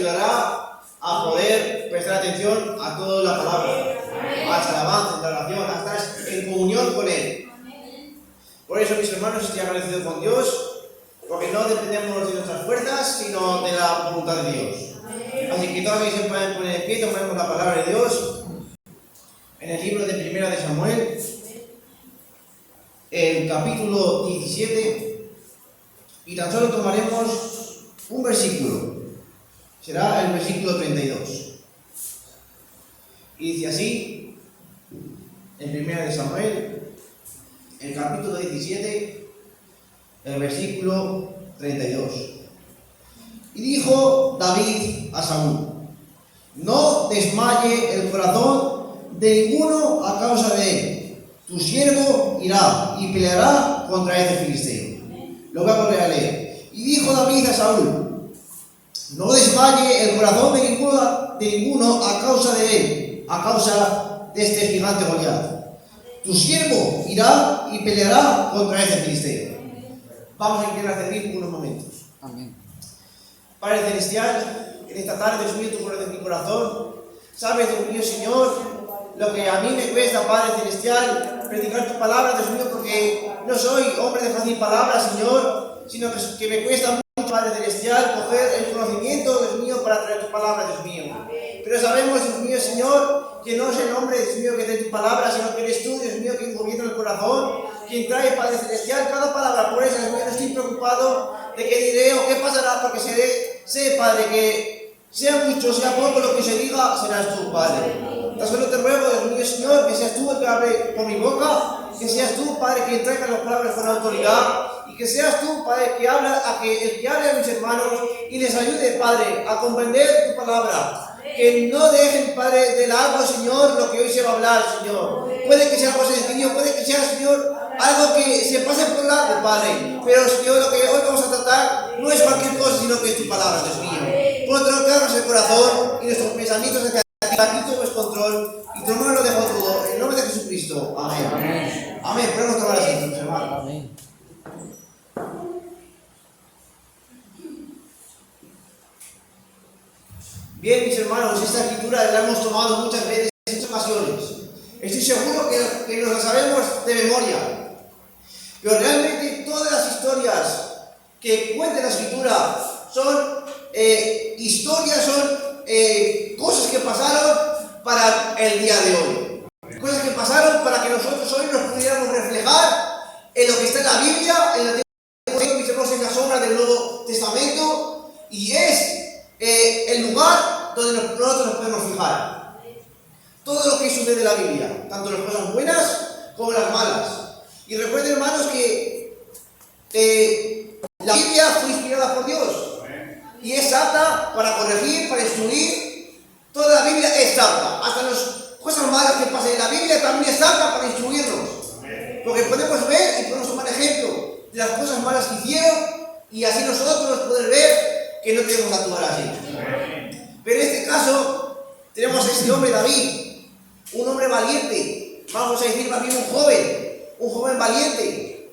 ayudará a poder prestar atención a toda la palabra, a las alabanzas, a la oración, a estar en comunión con Él. Por eso, mis hermanos, estoy agradecido con Dios, porque no dependemos de nuestras fuerzas, sino de la voluntad de Dios. Así que todavía se pueden poner en pie, tomemos la palabra de Dios en el libro de Primera de Samuel, el capítulo 17, y tan solo tomaremos un versículo. Será el versículo 32. Y dice así, en Primera de Samuel, el capítulo 17, el versículo 32. Y dijo David a Saúl: no desmaye el corazón de ninguno a causa de él. Tu siervo irá y peleará contra este filisteo. Lo voy a volver a leer. Y dijo David a Saúl: no desmaye el corazón de ninguno a causa de él, a causa de este gigante Goliat. Tu siervo irá y peleará contra este filisteo. Vamos a interceder unos momentos. Amén. Padre Celestial, en esta tarde, Dios mío, tú conoces mi corazón. Sabes, Dios mío, Señor, lo que a mí me cuesta, Padre Celestial, predicar tu palabra, Dios mío, porque no soy hombre de fácil palabra, Señor, sino que me cuesta mucho, Padre Celestial, coger el conocimiento, Dios mío, para traer tu palabra, Dios mío. Pero sabemos, Dios mío, Señor, que no es el hombre, Dios mío, que trae tu palabra, sino que eres tú, Dios mío, quien gobierna el corazón, quien trae, Padre Celestial, cada palabra. Por eso, Dios mío, no estoy preocupado de qué diré o qué pasará, porque sé, Padre, que sea mucho, sea poco lo que se diga, serás tú, Padre. Tan solo te ruego, Dios mío, Señor, que seas tú el que hable por mi boca, que seas tú, Padre, quien traiga las palabras con autoridad, y que seas tú, Padre, el que hable a mis hermanos y les ayude, Padre, a comprender tu palabra. Que no dejen, Padre, de largo, Señor, lo que hoy se va a hablar, Señor. Puede que sea algo sencillo, puede que sea, Señor, algo que se pase por largo, Padre. Pero, Señor, lo que hoy vamos a tratar no es cualquier cosa, sino que es tu palabra, Dios mío. Por otro lado, que abras el corazón y nuestros pensamientos hacia ti. Aquí todo es control y tu nombre lo dejo todo. En nombre de Jesucristo. Amén. Amén. Amén. Podemos tomar asiento, hermano. Amén. Bien, mis hermanos, esta escritura la hemos tomado muchas veces en muchas ocasiones. Estoy seguro que nos la sabemos de memoria. Pero realmente todas las historias que cuenta la escritura son historias, son cosas que pasaron para el día de hoy. Cosas que pasaron para que nosotros hoy nos pudiéramos reflejar en lo que está en la Biblia, en la teología que vemos en la sombra del Nuevo Testamento, y es el lugar donde nosotros nos podemos fijar. Todo lo que sucede en la Biblia, tanto las cosas buenas como las malas. Y recuerden, hermanos, que la Biblia fue inspirada por Dios y es apta para corregir, para instruir. Toda la Biblia es apta. Hasta las cosas malas que pasan en la Biblia también es apta para instruirnos. Porque podemos ver y podemos tomar ejemplo de las cosas malas que hicieron y así nosotros poder ver que no debemos actuar así. Pero en este caso tenemos a este hombre David, un hombre valiente, vamos a decir más bien un joven valiente,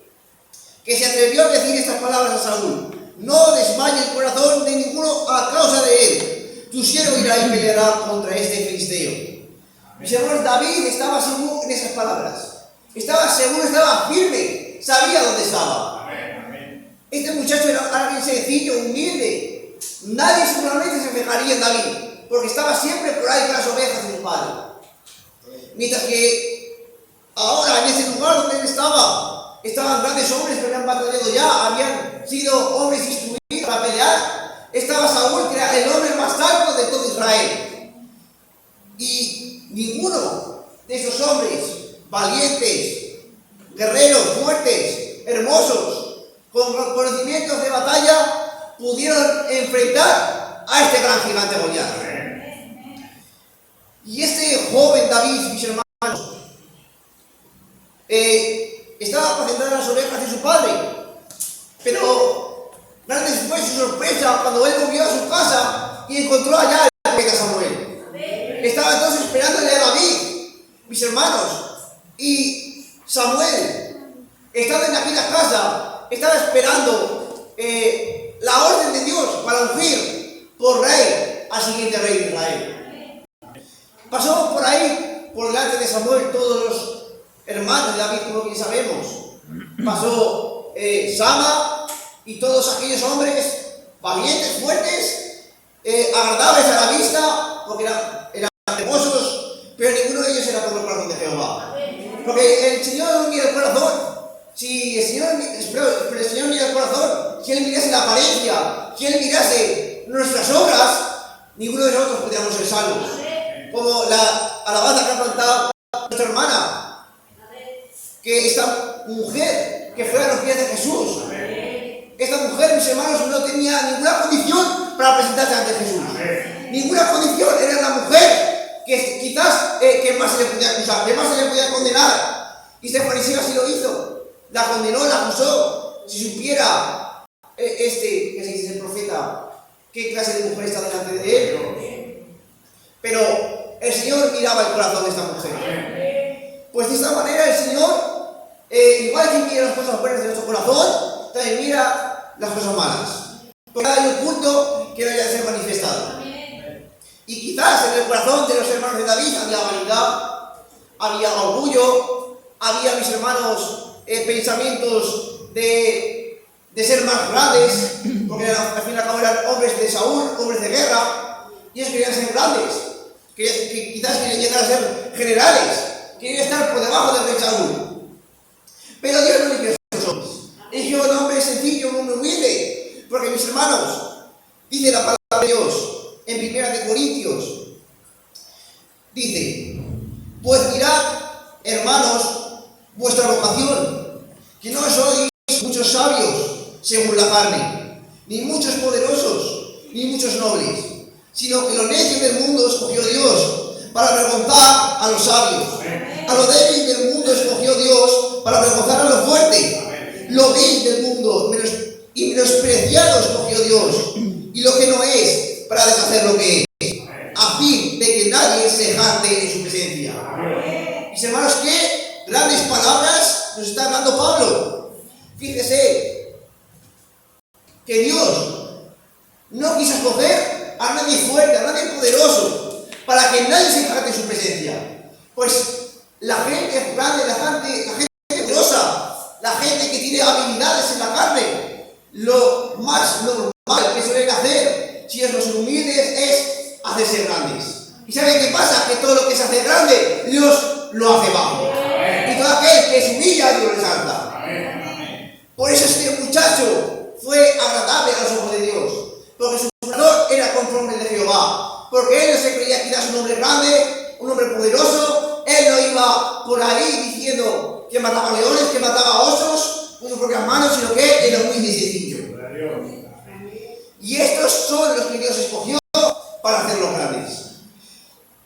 que se atrevió a decir estas palabras a Saúl: no desmaye el corazón de ninguno a causa de él. Tu siervo irá y peleará contra este filisteo. Mis hermanos, David estaba seguro en esas palabras, estaba seguro, estaba firme, sabía dónde estaba. Este muchacho era alguien sencillo, humilde. Nadie seguramente se fijaría en David, porque estaba siempre por ahí con las ovejas de su padre. Mientras que ahora, en ese lugar donde él estaba, estaban grandes hombres que habían batallado ya, habían sido hombres instruidos para pelear. Estaba Saúl, que era el hombre más alto de todo Israel. Y ninguno de esos hombres valientes, guerreros, fuertes, hermosos, con conocimientos de batalla, pudieron enfrentar a este gran gigante Goliat. Y este joven David, mis hermanos, estaba apacentando las ovejas de su padre, pero grande fue su sorpresa cuando él volvió a su casa y encontró allá al profeta Samuel. Estaba entonces esperándole a David, mis hermanos, y Samuel, estando en aquella casa, estaba esperando la orden de Dios para ungir por rey siguiente rey de Israel. Pasó por ahí, por delante de Samuel, todos los hermanos de David, como bien sabemos. Pasó Sama y todos aquellos hombres valientes, fuertes, agradables a la vista, porque eran hermosos, pero ninguno de ellos era por el corazón de Jehová. Porque el Señor no mira el corazón. Si el Señor mira el corazón, si Él mirase la apariencia, si Él mirase nuestras obras, ninguno de nosotros podríamos ser salvos. Como la alabanza que ha cantado nuestra hermana, que esta mujer que fue a los pies de Jesús, esta mujer, mis hermanos, no tenía ninguna condición para presentarse ante Jesús. Ninguna condición. Era la mujer que quizás que más se le podía acusar, que más se le podía condenar. Y este fariseo así lo hizo. La condenó, la acusó. Si supiera que se dice el profeta, qué clase de mujer está delante de él. Pero el Señor miraba el corazón de esta mujer. Pues de esta manera el Señor, igual que mira las cosas buenas de nuestro corazón, también mira las cosas malas. Porque hay un culto que no haya de ser manifestado. Y quizás en el corazón de los hermanos de David había vanidad, había orgullo, había, mis hermanos, pensamientos de ser más grandes, porque al fin y al cabo eran hombres de Saúl, hombres de guerra, y ellos querían ser grandes, que quizás querían llegar a ser generales, querían estar por debajo del rey Saúl. Pero Dios no eligió a esos hombres, eligió a un hombre sencillo, un hombre humilde, porque, mis hermanos, dice la palabra de Dios en 1 Corintios, dice: pues mirad, hermanos, vuestra vocación, que no sois muchos sabios según la carne, ni muchos poderosos, ni muchos nobles, sino que lo necio del mundo escogió Dios para avergonzar a los sabios. A lo débil del mundo escogió Dios para avergonzar a lo fuerte. Lo vil del mundo y menospreciado escogió Dios, y lo que no es, para deshacer lo que es, a fin de que nadie se jacte en su presencia. Mis hermanos, qué grandes palabras nos está hablando Pablo. Fíjese que Dios no quiso escoger a nadie fuerte, a nadie poderoso, para que nadie se jacte en su presencia. Pues la gente grande, la gente poderosa, la gente que tiene habilidades en la carne, lo más normal que suelen hacer, si ellos no son humildes, es hacerse grandes. ¿Y saben qué pasa? Que todo lo que se hace grande, Dios lo hace bajo. Y todo aquel que se humilla, Dios lo exalta. Por eso este muchacho fue agradable a los ojos de Dios, porque su corazón era conforme al de Jehová, porque él no se creía quizás un hombre grande, un hombre poderoso. Él no iba por ahí diciendo que mataba leones, que mataba osos con sus propias manos, sino que él era humilde y sencillo. Y estos son los que Dios escogió para hacerlos grandes.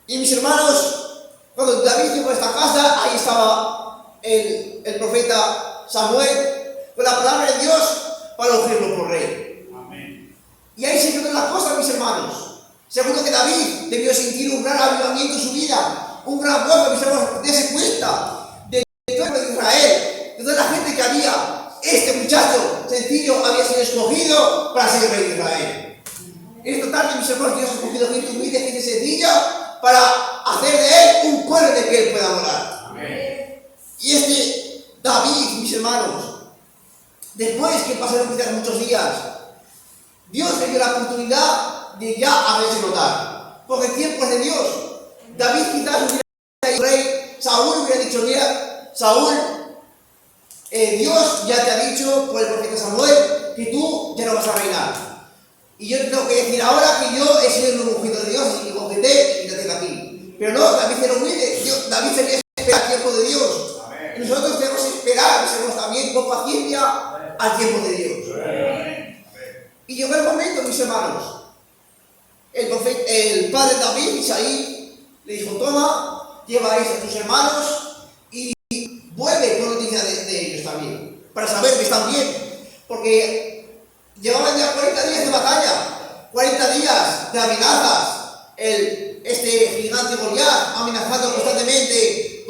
Y, mis hermanos, cuando David llegó a esta casa, ahí estaba el profeta Samuel con la palabra de Dios para ungirlo por rey. Amén. Y ahí se quedó las cosas, mis hermanos. Seguro que David debió sentir un gran avivamiento en su vida, un gran gozo, mis hermanos, dése cuenta del pueblo de Israel, de toda la gente que había. Este muchacho sencillo había sido escogido para ser el rey de Israel. En esta tarde, mis hermanos, Dios ha escogido gente humilde, gente sencilla, para hacer de él un pueblo en el que él pueda morar. Amén. Y este David, mis hermanos, después que pasaron quizás muchos días, Dios le dio la oportunidad de ya hacerse notar. Porque en tiempos de Dios, David quizás hubiera sido rey, Saúl hubiera dicho: mira, Saúl, Dios ya te ha dicho por el profeta Samuel que tú ya no vas a reinar. Y yo te tengo que decir ahora que yo he sido el ungido de Dios y cógete y te tengo aquí. Pero no, David era humilde. David tenía que esperar al tiempo de Dios. Amén. Y nosotros tenemos que esperar, tenemos también con paciencia al tiempo de Dios. Amén. Y llegó el momento, mis hermanos. El padre David, Isaí, le dijo: toma, lleva esto a tus hermanos y vuelve con noticia de ellos también, para saber que están bien. Porque llevaban ya 40 días de batalla, 40 días de amenazas. Este gigante Goliat amenazando constantemente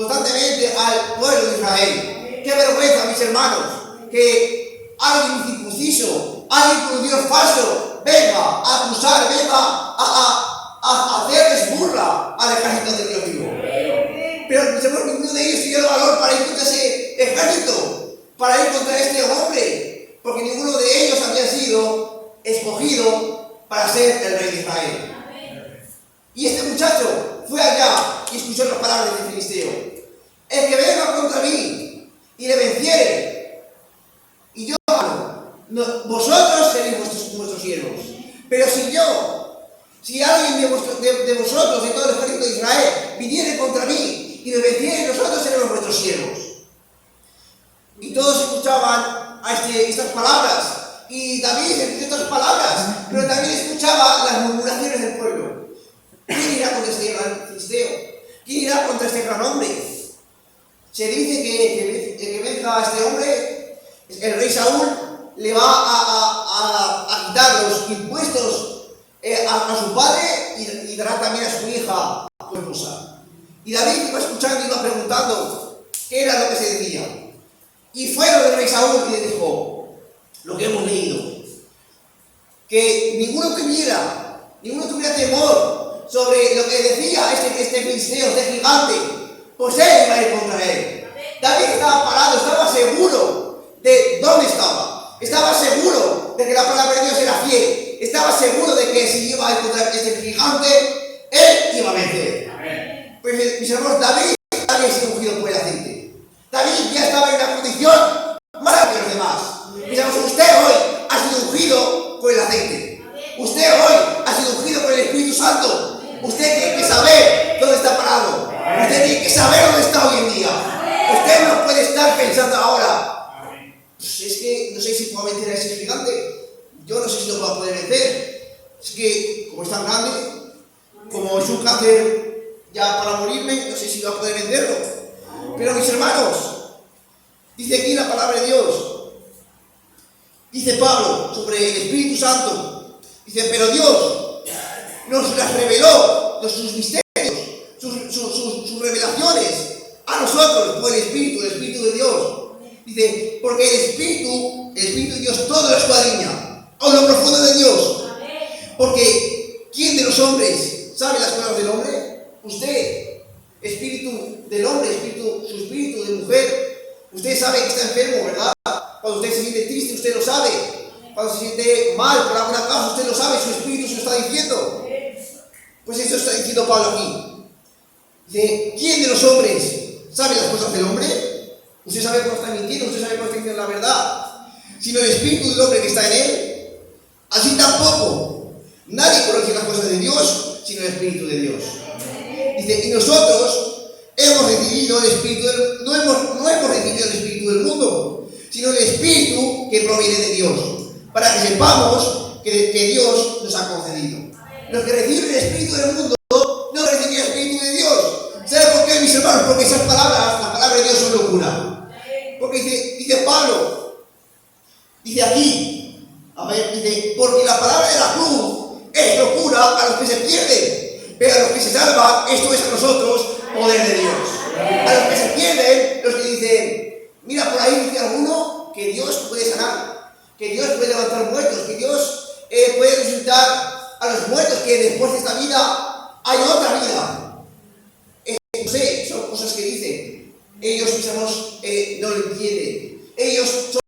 al pueblo de Israel. Qué vergüenza, mis hermanos, que alguien incircunciso, alguien con un Dios falso, venga a acusar, venga a a hacerles burla al ejército de Dios vivo. Pero ninguno de ellos tenía el valor para ir contra ese ejército, para ir contra este hombre, porque ninguno de ellos había sido escogido para ser el rey de Israel. Y este muchacho fue allá y escuchó las palabras del filisteo: el que venga contra mí y le venciere, y yo vosotros seréis vuestros siervos. Pero si alguien de vosotros, de todo el ejército de Israel, viniere contra mí y me venciere, nosotros seremos vuestros siervos. Y todos escuchaban estas palabras, y David escuchó estas palabras, pero también escuchaba las murmuraciones del pueblo. ¿Quién irá contra este gran filisteo? ¿Quién irá contra este gran hombre? Se dice que venga a este hombre, el rey Saúl le va a quitar los impuestos a su padre y dará también a su hija como esposa. Y David iba escuchando y iba preguntando qué era lo que se decía. Y fue lo del rey Saúl y le dijo lo que hemos leído: que ninguno tuviera temor sobre lo que decía este filisteo, este gigante, pues él iba a ir contra él. David estaba parado, estaba seguro de dónde estaba seguro de que la palabra de Dios era fiel, estaba seguro de que si iba a encontrar este gigante, él iba a vencer. Amén. Pues mis hermanos, David había sido ungido por el aceite. David ya estaba en una condición más que los demás. Mis hermanos, usted hoy ha sido ungido por el aceite. Usted hoy ha sido ungido por el Espíritu Santo. Usted tiene que saber dónde está parado. Usted tiene que saber dónde está hoy en día. Usted no puede estar pensando ahora: pues es que no sé si puedo vencer a ese gigante. Yo no sé si lo voy a poder vencer. Es que como es tan grande, como es un cáncer ya para morirme, no sé si voy a poder vencerlo. Pero mis hermanos, dice aquí la palabra de Dios, dice Pablo sobre el Espíritu Santo, dice: pero Dios nos las reveló, sus misterios, sus revelaciones a nosotros por el Espíritu de Dios. Dice: porque el Espíritu de Dios todo lo escuadriña a lo profundo de Dios. Porque ¿quién de los hombres sabe las cosas del hombre? Usted, espíritu del hombre, su espíritu de mujer. Usted sabe que está enfermo, ¿verdad? Cuando usted se siente triste, usted lo sabe. Cuando se siente mal por alguna causa, usted lo sabe, su espíritu se lo está diciendo. Pues eso está diciendo Pablo aquí. Dice: ¿quién de los hombres sabe las cosas del hombre? Usted sabe cuando está mintiendo, usted sabe cuando está diciendo la verdad. Sino el espíritu del hombre que está en él. Así tampoco nadie conoce las cosas de Dios, sino el Espíritu de Dios. Dice: y nosotros hemos recibido el Espíritu no hemos recibido el Espíritu del mundo, sino el Espíritu que proviene de Dios, para que sepamos que Dios nos ha concedido. Los que reciben el Espíritu del mundo no reciben el Espíritu de Dios. ¿Saben por qué, mis hermanos? Porque esas palabras, la palabra de Dios, son locura. Porque dice Pablo, dice aquí, a ver, dice: porque la palabra de la cruz es locura a los que se pierden, pero a los que se salvan, esto es a nosotros poder de Dios. A los que se pierden, los que dicen: mira, por ahí dice alguno que Dios puede sanar, que Dios puede levantar muertos, que Dios puede resucitar a los muertos, que después de esta vida hay otra vida. No sé, son cosas que dicen. Ellos, mis hermanos, no lo entienden.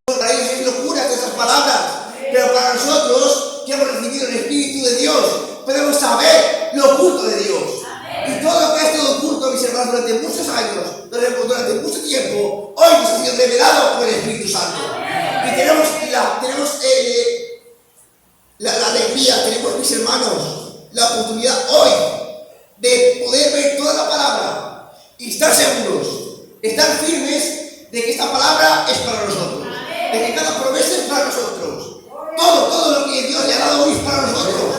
Para ellos es locura todas esas palabras. Pero para nosotros, que hemos recibido el Espíritu de Dios, podemos saber lo oculto de Dios. Y todo lo que ha estado oculto, mis hermanos, durante muchos años, durante mucho tiempo, hoy nos ha sido revelado por el Espíritu Santo. Y tenemos la alegría, tenemos, mis hermanos, la oportunidad hoy de poder ver toda la palabra y estar seguros, estar firmes de que esta palabra es para nosotros, de que cada promesa es para nosotros. Todo lo que Dios le ha dado hoy es para nosotros.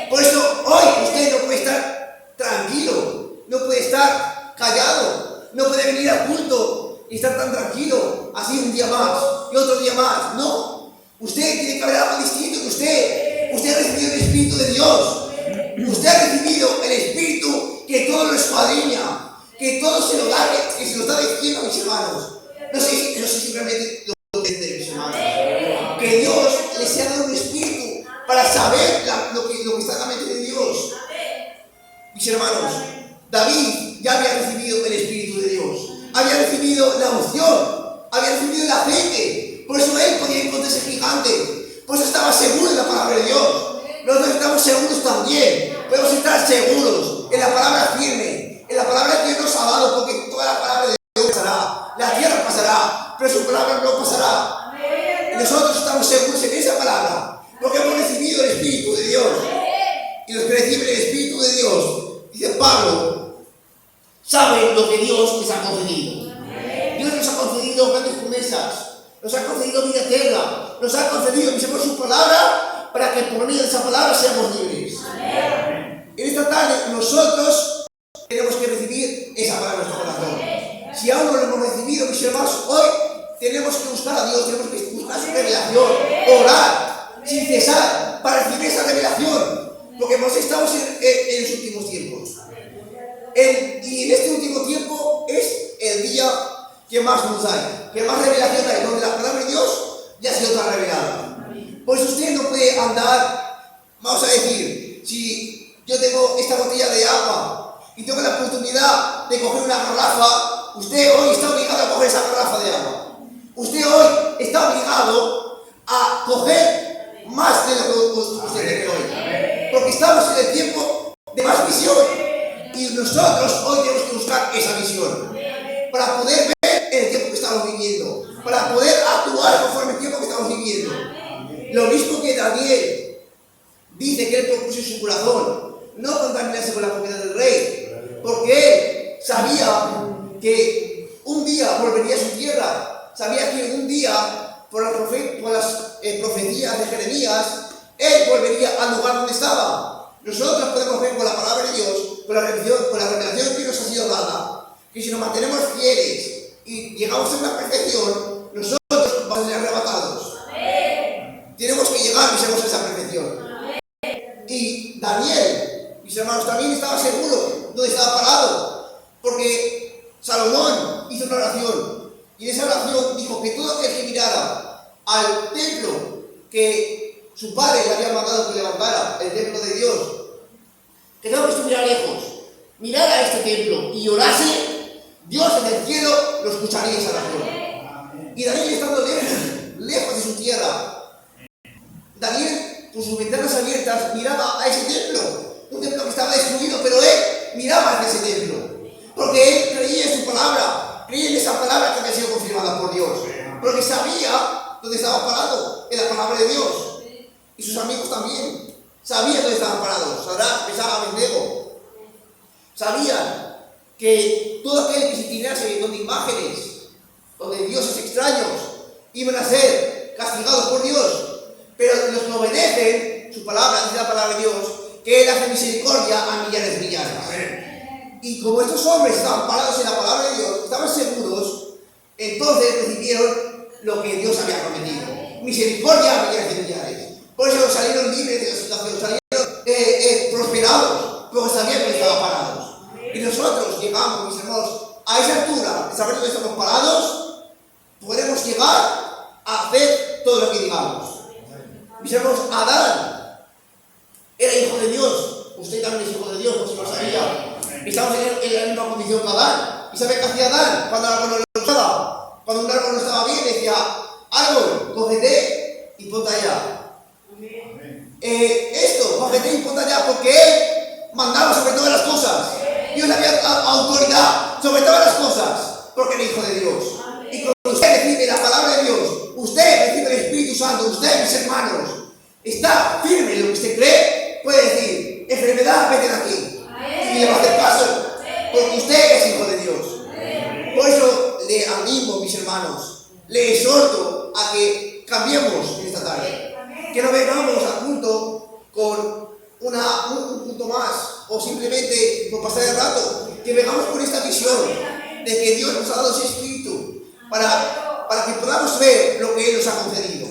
Por eso hoy usted no puede estar tranquilo, no puede estar callado, no puede venir al culto y estar tan tranquilo, así un día más y otro día más. No, usted tiene que haber algo distinto que usted ha recibido el Espíritu de Dios. Usted ha recibido el Espíritu que todo lo escuadriña, que todo se lo da, que se lo está diciendo a mis hermanos. No sé si realmente lo entienden, mis hermanos. Que Dios les ha dado un Espíritu para saber lo que está en la mente de Dios. Mis hermanos, David ya había recibido el Espíritu de Dios, había recibido la unción, había recibido el aceite, por eso él podía encontrar ese gigante, por eso estaba seguro en la palabra de Dios. Nosotros estamos seguros también, podemos estar seguros en la palabra firme, en la palabra que Dios nos ha dado, porque toda la palabra de Dios pasará, la tierra pasará, pero su palabra no pasará. Y nosotros estamos seguros en esa palabra, porque hemos recibido el Espíritu de Dios. Y los que reciben el Espíritu de Dios, dice Pablo, saben lo que Dios les ha concedido. Dios nos ha concedido grandes promesas, nos ha concedido vida eterna, nos ha concedido, por su palabra, para que por medio de esa palabra seamos libres. En esta tarde nosotros tenemos que recibir esa palabra en nuestro corazón. Si aún no lo hemos recibido, mis hermanos, hoy tenemos que buscar a Dios, tenemos que buscar su revelación, orar sin cesar para recibir esa revelación, porque estamos en los últimos tiempos. Y en este último tiempo es el día que más luz hay, que más revelación hay, donde la palabra de Dios ya ha sido tan revelada. Por eso usted no puede andar, vamos a decir, si yo tengo esta botella de agua y tengo la oportunidad de coger una garrafa, usted hoy está obligado a coger esa garrafa de agua. Usted hoy está obligado a coger más de lo que usted tiene hoy. Porque estamos en el tiempo de más visión. Y nosotros hoy tenemos que buscar esa visión. Para poder ver el tiempo que estamos viviendo. Para poder actuar conforme el tiempo que estamos viviendo. Lo mismo que Daniel dice que él propuso en su corazón. No contaminarse con la comida del rey. Porque él sabía que un día volvería a su tierra. Sabía que un día, por las profecías de Jeremías, él volvería al lugar donde estaba. Nosotros podemos ver con la palabra de Dios, con la revelación que nos ha sido dada, que si nos mantenemos fieles y llegamos a una perfección, nosotros vamos a ser arrebatados. Tenemos que llegar, mis hermanos, a esa perfección. Y Daniel, mis hermanos, también estaba seguro donde estaba parado, porque Salomón hizo una oración. Y en esa oración dijo que todo aquel que mirara al templo que su padre le había mandado que levantara, el templo de Dios, que no estuviera lejos, mirara a este templo y orase, Dios en el cielo lo escucharía esa oración. Y Daniel, estando lejos de su tierra, Daniel, con sus ventanas abiertas, miraba a ese templo, un templo que estaba destruido, pero él miraba hacia ese templo, porque él creía en su palabra, creía en esa palabra que había sido confirmada por Dios, porque sabía dónde estaba parado, en la palabra de Dios. Y sus amigos también sabían dónde estaban parados. Sadrach, Mesach, Abednego sabían que todo aquel que se inclinase donde imágenes, donde dioses extraños, iban a ser castigados por Dios. Pero los que obedecen su palabra, dice la palabra de Dios, que Él hace misericordia a millares de millares. Y como estos hombres estaban parados en la palabra de Dios, estaban seguros, entonces recibieron lo que Dios había prometido: misericordia a millares de millares. Por eso salieron libres de la situación, salieron prosperados, porque sabían que estaban parados. Y nosotros llegamos, mis hermanos, a esa altura, de saber que estamos parados, podremos llegar a hacer todo lo que digamos. Mis hermanos, Adán era hijo de Dios. Usted también es hijo de Dios, por si no sabía. Estamos en la misma condición que Adán. ¿Y sabe qué hacía Adán cuando el árbol no le gustaba? Cuando un árbol no estaba bien, decía: árbol, cógete y ponte allá. Cógete y ponte allá, porque él mandaba sobre todas las cosas. Dios le había dado autoridad sobre todas las cosas, porque era hijo de Dios. Y cuando usted recibe la palabra de Dios, usted recibe el Espíritu Santo, usted, mis hermanos, está firme en lo que usted cree, puede decir: enfermedad, vete de aquí. Y le va a hacer caso, porque usted es hijo de Dios. Por eso le animo, mis hermanos, le exhorto a que cambiemos en esta tarde. Que no vengamos al culto con un punto más, o simplemente por pasar el rato. Que vengamos con esta visión de que Dios nos ha dado ese espíritu para que podamos ver lo que Él nos ha concedido.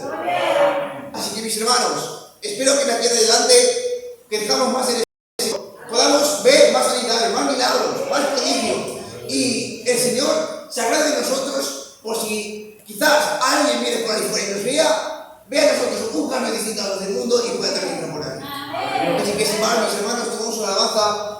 Así que, mis hermanos, espero que de aquí adelante crezcamos más en eso, podamos ver más sanidades, más milagros, más prodigios, y el Señor se agrade de nosotros. Por si quizás alguien viene por ahí fuera y nos vea a nosotros un cambio distinto a los del mundo y pueda también entrar por ahí. Así que, sin más, mis hermanos, tomamos una alabanza